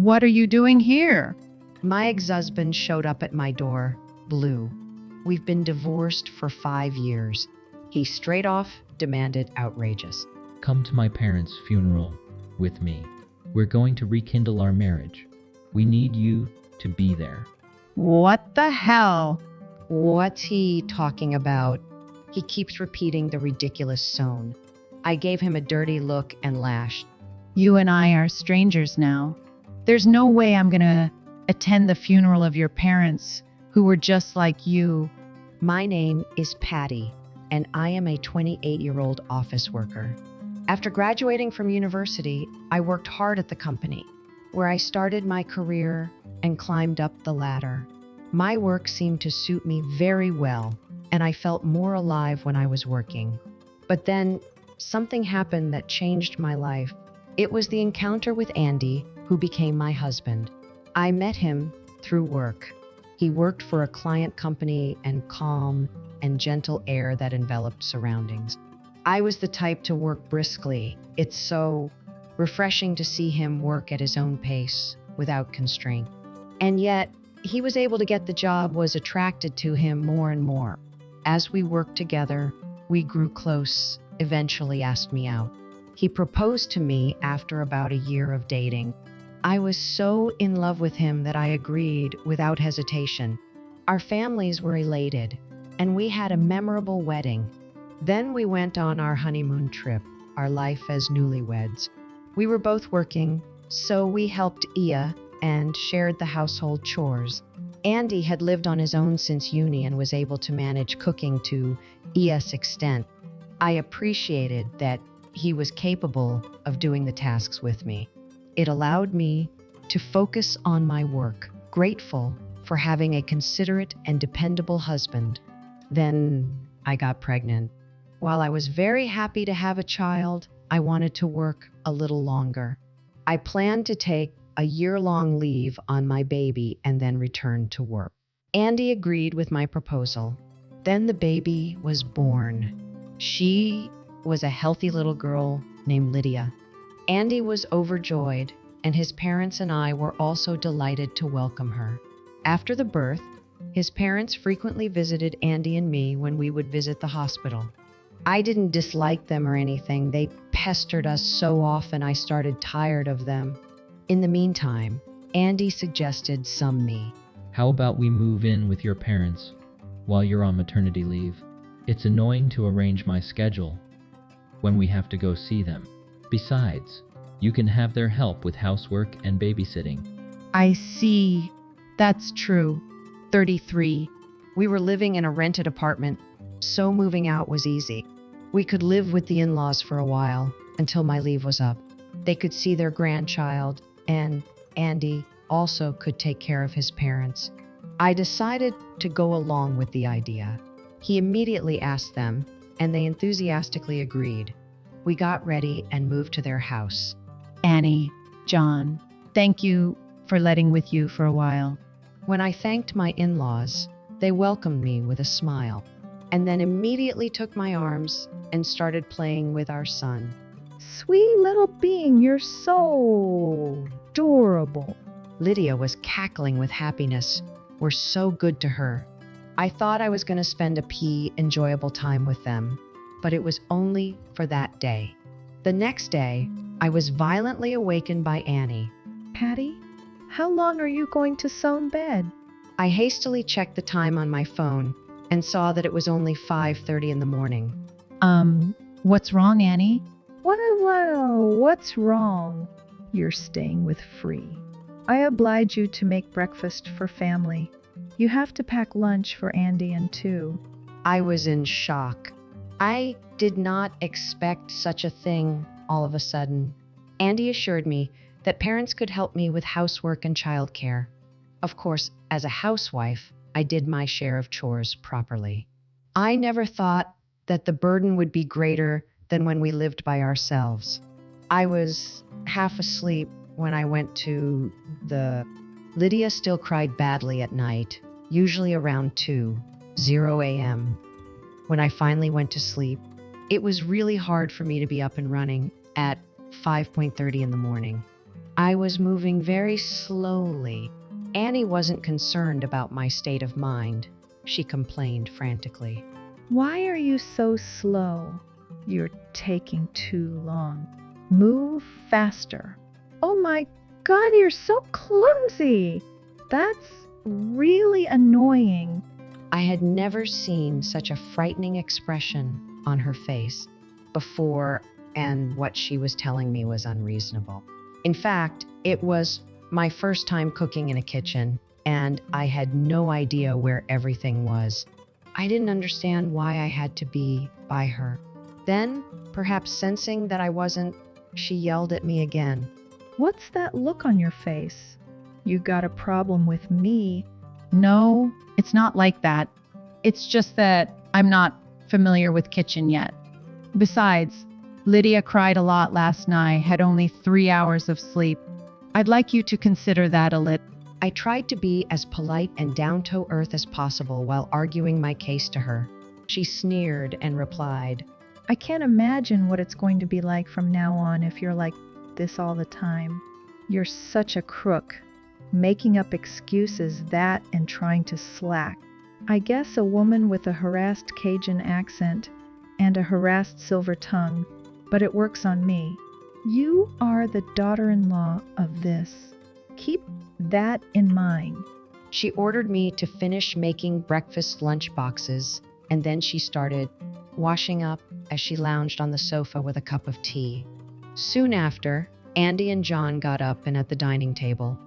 What are you doing here? My ex-husband showed up at my door, blue. We've been divorced for 5 years. He straight off demanded outrageous. Come to my parents' funeral with me. We're going to rekindle our marriage. We need you to be there. What the hell? What's he talking about? He keeps repeating the ridiculous song. I gave him a dirty look and lashed. You and I are strangers now. There's no way I'm gonna attend the funeral of your parents who were just like you. My name is Patty, and I am a 28-year-old office worker. After graduating from university, I worked hard at the company, where I started my career and climbed up the ladder. My work seemed to suit me very well, and I felt more alive when I was working. But then, something happened that changed my life. It was the encounter with Andy, who became my husband. I met him through work. He worked for a client company and calm and gentle air that enveloped surroundings. I was the type to work briskly. It's so refreshing to see him work at his own pace, without constraint. And yet, he was able to get the job, was attracted to him more and more. As we worked together, we grew close, eventually asked me out. He proposed to me after about a year of dating. I was so in love with him that I agreed without hesitation. Our families were elated, and we had a memorable wedding. Then we went on our honeymoon trip, our life as newlyweds. We were both working, so we helped Ia and shared the household chores. Andy had lived on his own since uni and was able to manage cooking to Ia's extent. I appreciated that he was capable of doing the tasks with me. It allowed me to focus on my work, grateful for having a considerate and dependable husband. Then I got pregnant. While I was very happy to have a child, I wanted to work a little longer. I planned to take a year-long leave on my baby and then return to work. Andy agreed with my proposal. Then the baby was born. She was a healthy little girl named Lydia. Andy was overjoyed, and his parents and I were also delighted to welcome her. After the birth, his parents frequently visited Andy and me when we would visit the hospital. I didn't dislike them or anything. They pestered us so often I started tired of them. In the meantime, Andy suggested some me. How about we move in with your parents while you're on maternity leave? It's annoying to arrange my schedule when we have to go see them. Besides, you can have their help with housework and babysitting. I see. That's true. 33. We were living in a rented apartment, so moving out was easy. We could live with the in-laws for a while until my leave was up. They could see their grandchild, and Andy also could take care of his parents. I decided to go along with the idea. He immediately asked them, and they enthusiastically agreed. We got ready and moved to their house. Annie, John, thank you for letting with you for a while. When I thanked my in-laws, they welcomed me with a smile, and then immediately took my arms and started playing with our son. Sweet little being, you're so adorable. Lydia was cackling with happiness. We're so good to her. I thought I was going to spend a enjoyable time with them, but it was only for that day. The next day, I was violently awakened by Annie. Patty, how long are you going to sew in bed? I hastily checked the time on my phone and saw that it was only 5:30 in the morning. What's wrong, Annie? What's wrong? You're staying with Free. I oblige you to make breakfast for family. You have to pack lunch for Andy and two. I was in shock. I did not expect such a thing all of a sudden. Andy assured me that parents could help me with housework and childcare. Of course, as a housewife, I did my share of chores properly. I never thought that the burden would be greater than when we lived by ourselves. I was half asleep when I went to Lydia still cried badly at night, usually around 2:00 a.m. When I finally went to sleep, it was really hard for me to be up and running at 5:30 in the morning. I was moving very slowly. Annie wasn't concerned about my state of mind. She complained frantically. Why are you so slow? You're taking too long. Move faster. Oh my God, you're so clumsy. That's really annoying. I had never seen such a frightening expression on her face before, and what she was telling me was unreasonable. In fact, it was my first time cooking in a kitchen, and I had no idea where everything was. I didn't understand why I had to be by her. Then, perhaps sensing that I wasn't, she yelled at me again. What's that look on your face? You got a problem with me? No, it's not like that. It's just that I'm not familiar with kitchen yet. Besides, Lydia cried a lot last night, had only 3 hours of sleep. I'd like you to consider that a lit. I tried to be as polite and down-to-earth as possible while arguing my case to her. She sneered and replied, I can't imagine what it's going to be like from now on if you're like this all the time. You're such a crook, making up excuses that and trying to slack. I guess a woman with a harassed Cajun accent and a harassed silver tongue, but it works on me. You are the daughter-in-law of this. Keep that in mind. She ordered me to finish making breakfast lunch boxes, and then she started washing up as she lounged on the sofa with a cup of tea. Soon after, Andy and John got up and at the dining table.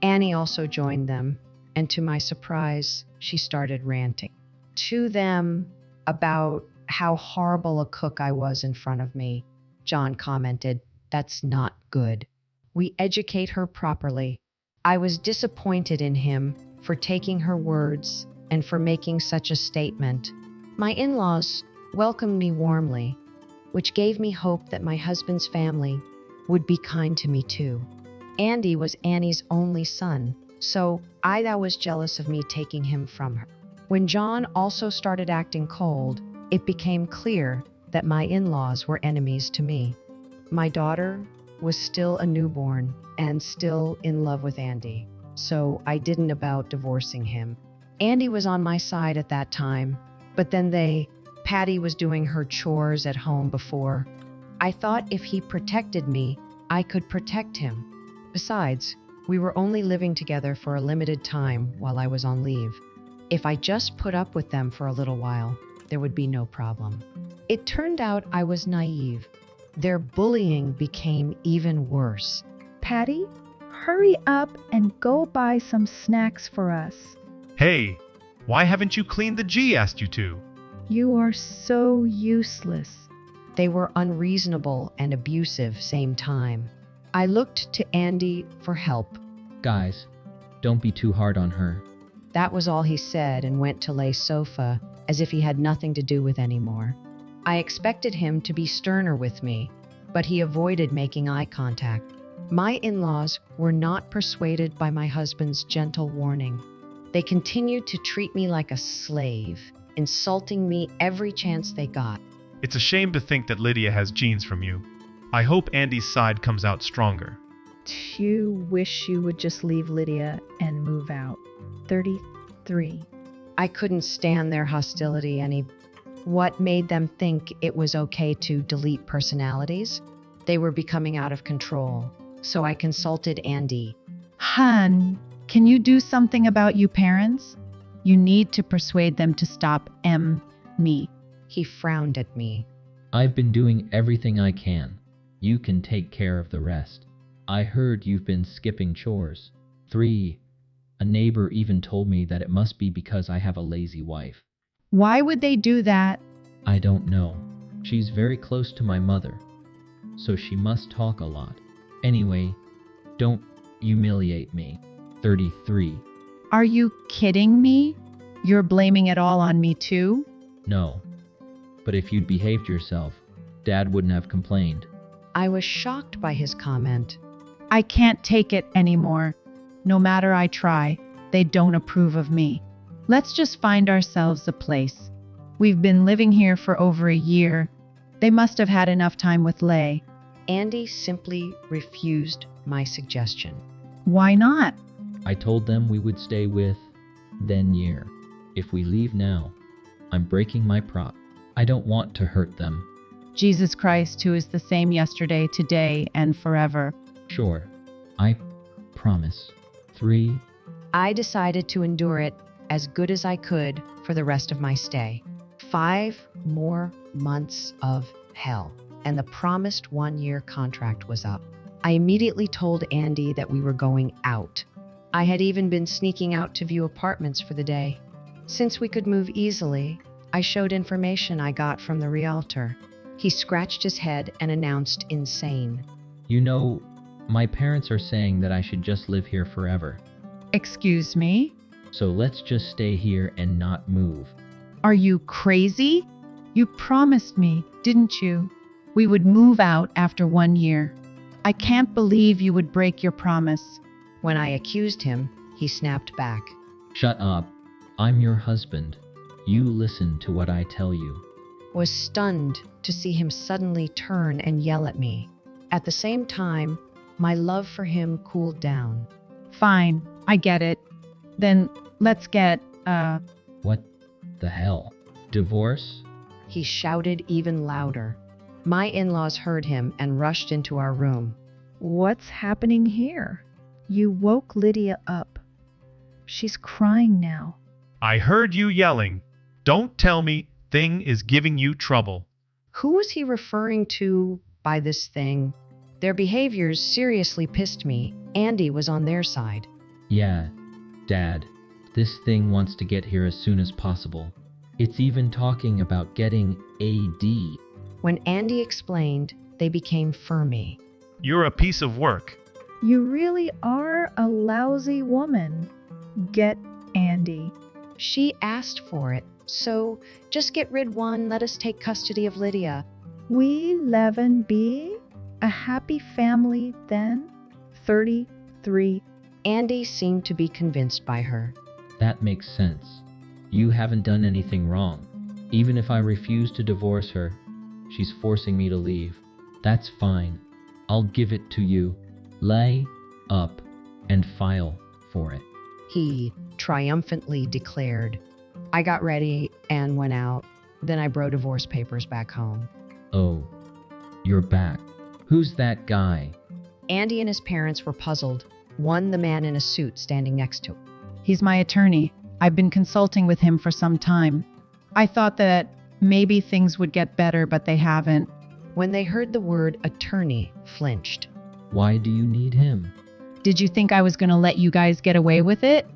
Annie also joined them, and to my surprise, she started ranting to them about how horrible a cook I was in front of me. John commented, That's not good. We educate her properly. I was disappointed in him for taking her words and for making such a statement. My in-laws welcomed me warmly, which gave me hope that my husband's family would be kind to me too. Andy was Annie's only son, so Ida was jealous of me taking him from her. When John also started acting cold, it became clear that my in-laws were enemies to me. My daughter was still a newborn and still in love with Andy, so I didn't about divorcing him. Andy was on my side at that time, but then Patty was doing her chores at home before. I thought if he protected me, I could protect him. Besides, we were only living together for a limited time while I was on leave. If I just put up with them for a little while, there would be no problem. It turned out I was naive. Their bullying became even worse. Patty, hurry up and go buy some snacks for us. Hey, why haven't you cleaned the G asked you to? You are so useless. They were unreasonable and abusive same time. I looked to Andy for help. Guys, don't be too hard on her. That was all he said and went to lay sofa as if he had nothing to do with anymore. I expected him to be sterner with me, but he avoided making eye contact. My in-laws were not persuaded by my husband's gentle warning. They continued to treat me like a slave, insulting me every chance they got. It's a shame to think that Lydia has genes from you. I hope Andy's side comes out stronger. You wish you would just leave Lydia and move out. 33. I couldn't stand their hostility any. What made them think it was okay to delete personalities? They were becoming out of control. So I consulted Andy. Hun, can you do something about you parents? You need to persuade them to stop me. He frowned at me. I've been doing everything I can. You can take care of the rest. I heard you've been skipping chores. 3. A neighbor even told me that it must be because I have a lazy wife. Why would they do that? I don't know. She's very close to my mother, so she must talk a lot. Anyway, don't humiliate me. 33. Are you kidding me? You're blaming it all on me too? No. But if you'd behaved yourself, Dad wouldn't have complained. I was shocked by his comment. I can't take it anymore. No matter I try, they don't approve of me. Let's just find ourselves a place. We've been living here for over a year. They must have had enough time with Lay. Andy simply refused my suggestion. Why not? I told them we would stay with then year. If we leave now, I'm breaking my prop. I don't want to hurt them. Jesus Christ, who is the same yesterday, today, and forever. Sure, I promise. 3. I decided to endure it as good as I could for the rest of my stay. 5 more months of hell, and the promised 1-year contract was up. I immediately told Andy that we were going out. I had even been sneaking out to view apartments for the day. Since we could move easily, I showed information I got from the realtor. He scratched his head and announced insane. You know, my parents are saying that I should just live here forever. Excuse me? So let's just stay here and not move. Are you crazy? You promised me, didn't you? We would move out after 1 year. I can't believe you would break your promise. When I accused him, he snapped back. Shut up. I'm your husband. You listen to what I tell you. Was stunned to see him suddenly turn and yell at me. At the same time, my love for him cooled down. Fine, I get it. Then let's get, What the hell? Divorce? He shouted even louder. My in-laws heard him and rushed into our room. What's happening here? You woke Lydia up. She's crying now. I heard you yelling. Don't tell me thing is giving you trouble. Who was he referring to by this thing? Their behaviors seriously pissed me. Andy was on their side. Yeah, Dad. This thing wants to get here as soon as possible. It's even talking about getting AD. When Andy explained, they became firmy. You're a piece of work. You really are a lousy woman. Get Andy. She asked for it, so just get rid one, let us take custody of Lydia. We 11 be a happy family then. 33. Andy seemed to be convinced by her. That makes sense. You haven't done anything wrong. Even if I refuse to divorce her, she's forcing me to leave. That's fine. I'll give it to you. Lay up and file for it. He triumphantly declared. I got ready and went out. Then I brought divorce papers back home. Oh, you're back. Who's that guy? Andy and his parents were puzzled. One, the man in a suit standing next to him. he's my attorney. I've been consulting with him for some time. I thought that maybe things would get better, but they haven't. When they heard the word attorney, flinched. Why do you need him? Did you think I was going to let you guys get away with it?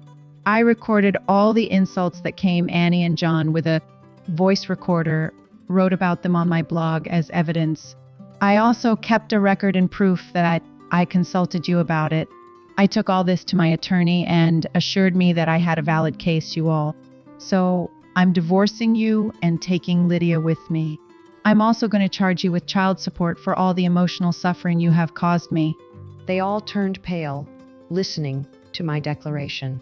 I recorded all the insults that came Annie and John with a voice recorder, wrote about them on my blog as evidence. I also kept a record and proof that I consulted you about it. I took all this to my attorney and assured me that I had a valid case, you all. So I'm divorcing you and taking Lydia with me. I'm also going to charge you with child support for all the emotional suffering you have caused me. They all turned pale, listening to my declaration.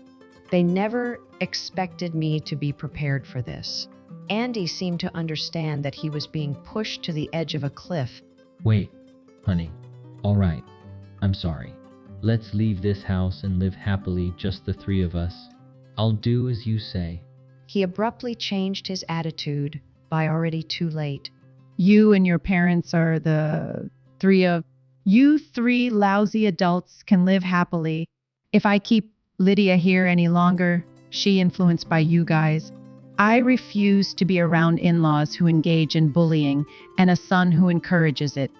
They never expected me to be prepared for this. Andy seemed to understand that he was being pushed to the edge of a cliff. Wait, honey. All right. I'm sorry. Let's leave this house and live happily, just the three of us. I'll do as you say. He abruptly changed his attitude by already too late. You and your parents are the you three lousy adults can live happily. If I keep Lydia here any longer, she influenced by you guys. I refuse to be around in-laws who engage in bullying and a son who encourages it.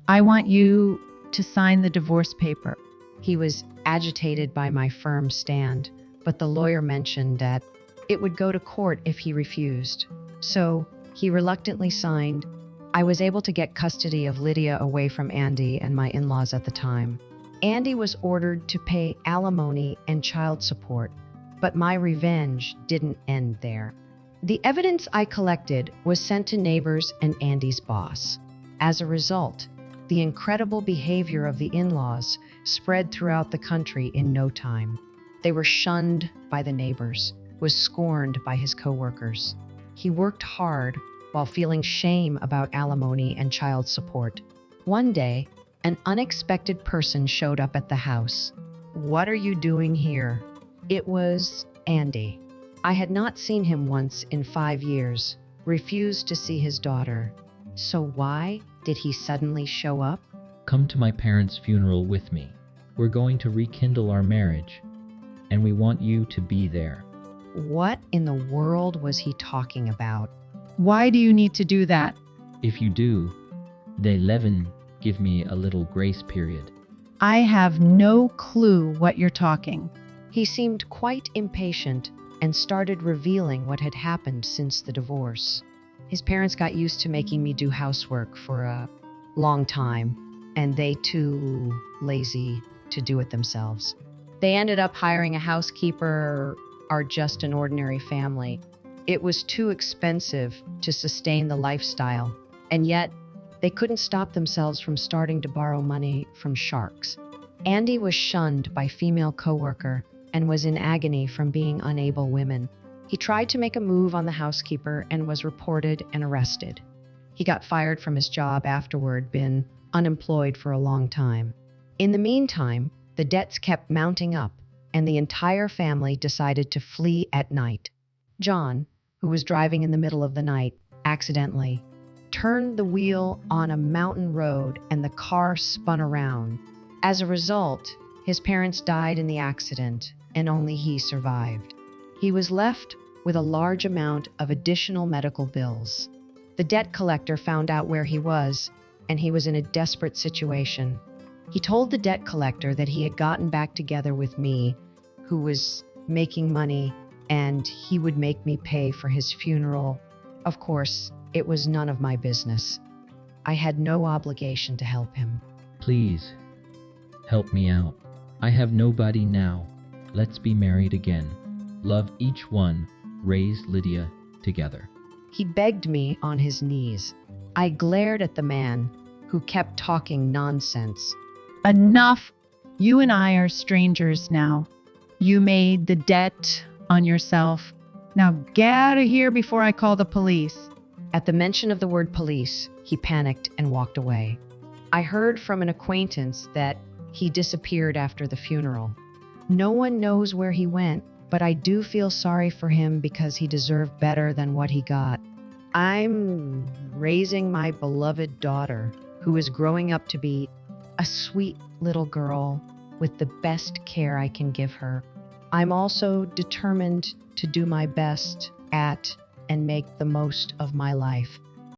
I want you to sign the divorce paper. He was agitated by my firm stand, but the lawyer mentioned that it would go to court if he refused. So he reluctantly signed. I was able to get custody of Lydia away from Andy and my in-laws at the time. Andy was ordered to pay alimony and child support, but my revenge didn't end there. The evidence I collected was sent to neighbors and Andy's boss. As a result, the incredible behavior of the in-laws spread throughout the country in no time. They were shunned by the neighbors, was scorned by his coworkers. He worked hard while feeling shame about alimony and child support. One day, An unexpected person showed up at the house. "What are you doing here?" It was Andy. I had not seen him once in 5 years, refused to see his daughter. So why did he suddenly show up? Come to my parents' funeral with me. We're going to rekindle our marriage, and we want you to be there. What in the world was he talking about? Why do you need to do that? If you do, they Levin give me a little grace period. I have no clue what you're talking. He seemed quite impatient and started revealing what had happened since the divorce. His parents got used to making me do housework for a long time, and they too lazy to do it themselves. They ended up hiring a housekeeper or just an ordinary family. It was too expensive to sustain the lifestyle, and yet they couldn't stop themselves from starting to borrow money from sharks. Andy was shunned by female coworker and was in agony from being unable women. He tried to make a move on the housekeeper and was reported and arrested. He got fired from his job afterward, been unemployed for a long time. In the meantime, the debts kept mounting up, and the entire family decided to flee at night. John, who was driving in the middle of the night, accidentally turned the wheel on a mountain road and the car spun around. As a result, his parents died in the accident, and only he survived. He was left with a large amount of additional medical bills. The debt collector found out where he was, and he was in a desperate situation. He told the debt collector that he had gotten back together with me, who was making money, and he would make me pay for his funeral. Of course, it was none of my business. I had no obligation to help him. Please, help me out. I have nobody now. Let's be married again. Love each one. Raise Lydia together. He begged me on his knees. I glared at the man, who kept talking nonsense. Enough. You and I are strangers now. You made the debt on yourself. Now get out of here before I call the police. At the mention of the word police, he panicked and walked away. I heard from an acquaintance that he disappeared after the funeral. No one knows where he went, but I do feel sorry for him because he deserved better than what he got. I'm raising my beloved daughter, who is growing up to be a sweet little girl with the best care I can give her. I'm also determined to do my best at and make the most of my life.